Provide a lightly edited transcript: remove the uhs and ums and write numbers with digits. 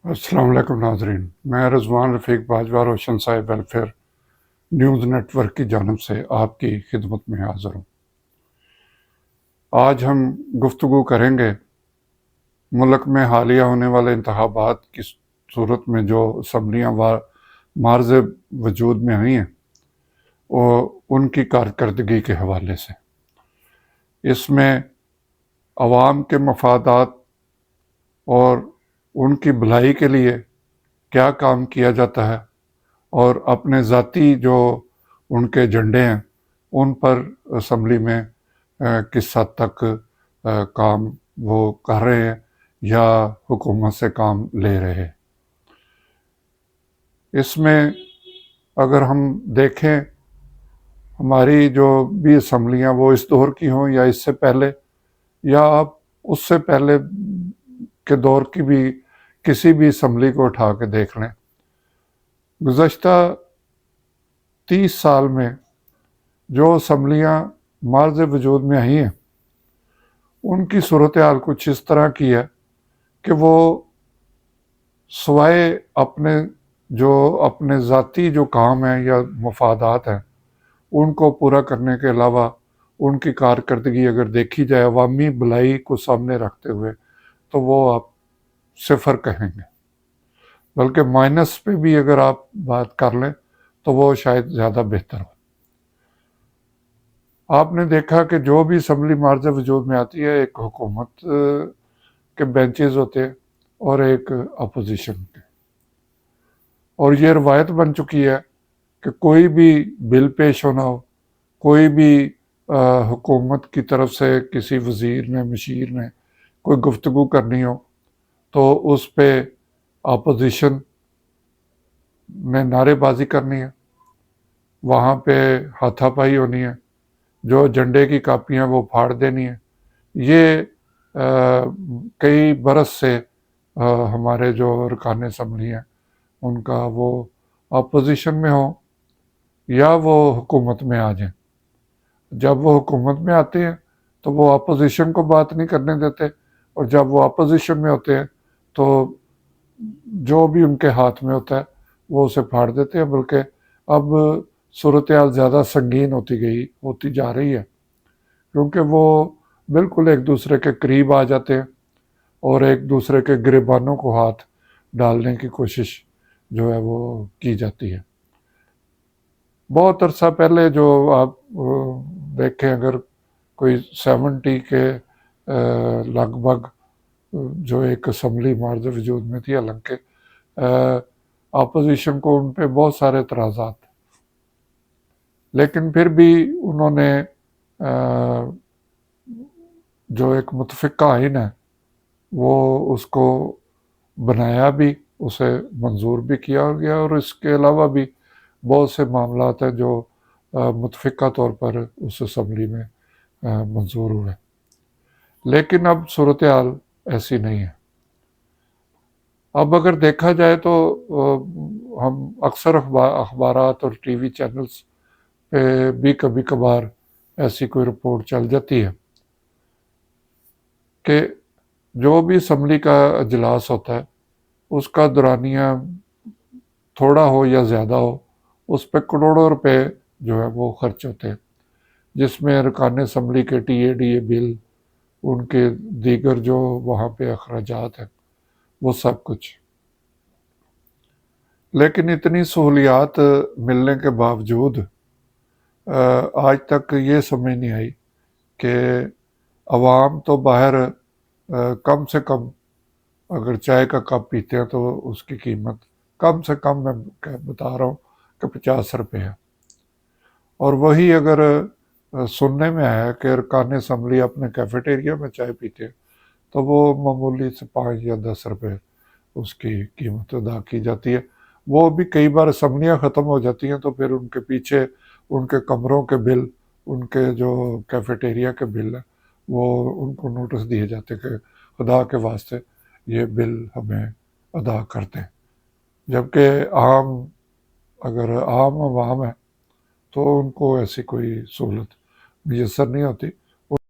السلام علیکم ناظرین، میں رضوان رفیق باجوہ روشن صاحب ویلفیئر نیوز نیٹ ورک کی جانب سے آپ کی خدمت میں حاضر ہوں۔ آج ہم گفتگو کریں گے ملک میں حالیہ ہونے والے انتخابات کی صورت میں جو اسمبلیاں معرض وجود میں آئی ہیں اور ان کی کارکردگی کے حوالے سے۔ اس میں عوام کے مفادات اور ان کی بھلائی کے لیے کیا کام کیا جاتا ہے اور اپنے ذاتی جو ان کے ایجنڈے ہیں ان پر اسمبلی میں کس حد تک کام وہ کر رہے ہیں یا حکومت سے کام لے رہے ہیں۔ اس میں اگر ہم دیکھیں ہماری جو بھی اسمبلیاں وہ اس دور کی ہوں یا اس سے پہلے یا آپ اس سے پہلے کے دور کی بھی کسی بھی اسمبلی کو اٹھا کے دیکھ لیں، گزشتہ 30 سال میں جو اسمبلیاں معرض وجود میں آئی ہیں ان کی صورتحال کچھ اس طرح کی ہے کہ وہ سوائے اپنے ذاتی جو کام ہیں یا مفادات ہیں ان کو پورا کرنے کے علاوہ ان کی کارکردگی اگر دیکھی جائے عوامی بھلائی کو سامنے رکھتے ہوئے تو وہ آپ صفر کہیں گے، بلکہ مائنس پہ بھی اگر آپ بات کر لیں تو وہ شاید زیادہ بہتر ہو۔ آپ نے دیکھا کہ جو بھی اسمبلی معرض وجود میں آتی ہے ایک حکومت کے بینچز ہوتے ہیں اور ایک اپوزیشن کے، اور یہ روایت بن چکی ہے کہ کوئی بھی بل پیش ہونا ہو، کوئی بھی حکومت کی طرف سے کسی وزیر نے مشیر نے کوئی گفتگو کرنی ہو تو اس پہ اپوزیشن نے نعرے بازی کرنی ہے، وہاں پہ ہاتھا پائی ہونی ہے، جو ایجنڈے کی کاپیاں وہ پھاڑ دینی ہے۔ یہ کئی برس سے ہمارے جو ارکان اسمبلی ہیں ان کا وہ اپوزیشن میں ہوں یا وہ حکومت میں آ جائیں، جب وہ حکومت میں آتے ہیں تو وہ اپوزیشن کو بات نہیں کرنے دیتے، اور جب وہ اپوزیشن میں ہوتے ہیں تو جو بھی ان کے ہاتھ میں ہوتا ہے وہ اسے پھاڑ دیتے ہیں، بلکہ اب صورتحال زیادہ سنگین ہوتی جا رہی ہے، کیونکہ وہ بالکل ایک دوسرے کے قریب آ جاتے ہیں اور ایک دوسرے کے گریبانوں کو ہاتھ ڈالنے کی کوشش جو ہے وہ کی جاتی ہے۔ بہت عرصہ پہلے جو آپ دیکھیں، اگر کوئی 70 کے لگ بھگ جو ایک اسمبلی معرض وجود میں تھی، حالانکہ اپوزیشن کو ان پہ بہت سارے اعتراضات، لیکن پھر بھی انہوں نے جو ایک متفقہ آئین ہے وہ اس کو بنایا بھی، اسے منظور بھی کیا گیا، اور اس کے علاوہ بھی بہت سے معاملات ہیں جو متفقہ طور پر اس اسمبلی میں منظور ہوئے، لیکن اب صورتحال ایسی نہیں ہے۔ اب اگر دیکھا جائے تو ہم اکثر اخبارات اور ٹی وی چینلز پہ بھی کبھی کبھار ایسی کوئی رپورٹ چل جاتی ہے کہ جو بھی اسمبلی کا اجلاس ہوتا ہے اس کا دورانیہ تھوڑا ہو یا زیادہ ہو، اس پہ کروڑوں روپے جو ہے وہ خرچ ہوتے ہیں، جس میں ارکان اسمبلی کے ٹی اے ڈی اے بل، ان کے دیگر جو وہاں پہ اخراجات ہیں وہ سب کچھ۔ لیکن اتنی سہولیات ملنے کے باوجود آج تک یہ سمجھ نہیں آئی کہ عوام تو باہر کم سے کم اگر چائے کا کپ پیتے ہیں تو اس کی قیمت کم سے کم میں بتا رہا ہوں کہ 50 روپے ہے، اور وہی اگر سننے میں آیا کہ ارکان اسمبلی اپنے کیفیٹیریا میں چائے پیتے ہیں تو وہ معمولی سے 5 یا 10 روپے اس کی قیمت ادا کی جاتی ہے۔ وہ بھی کئی بار اسمبلیاں ختم ہو جاتی ہیں تو پھر ان کے پیچھے ان کے کمروں کے بل، ان کے جو کیفیٹیریا کے بل ہیں وہ ان کو نوٹس دیے جاتے کہ خدا کے واسطے یہ بل ہمیں ادا کرتے ہیں، جبکہ اگر عام عوام ہے تو ان کو ایسی کوئی سہولت میسر نہیں ہوتی۔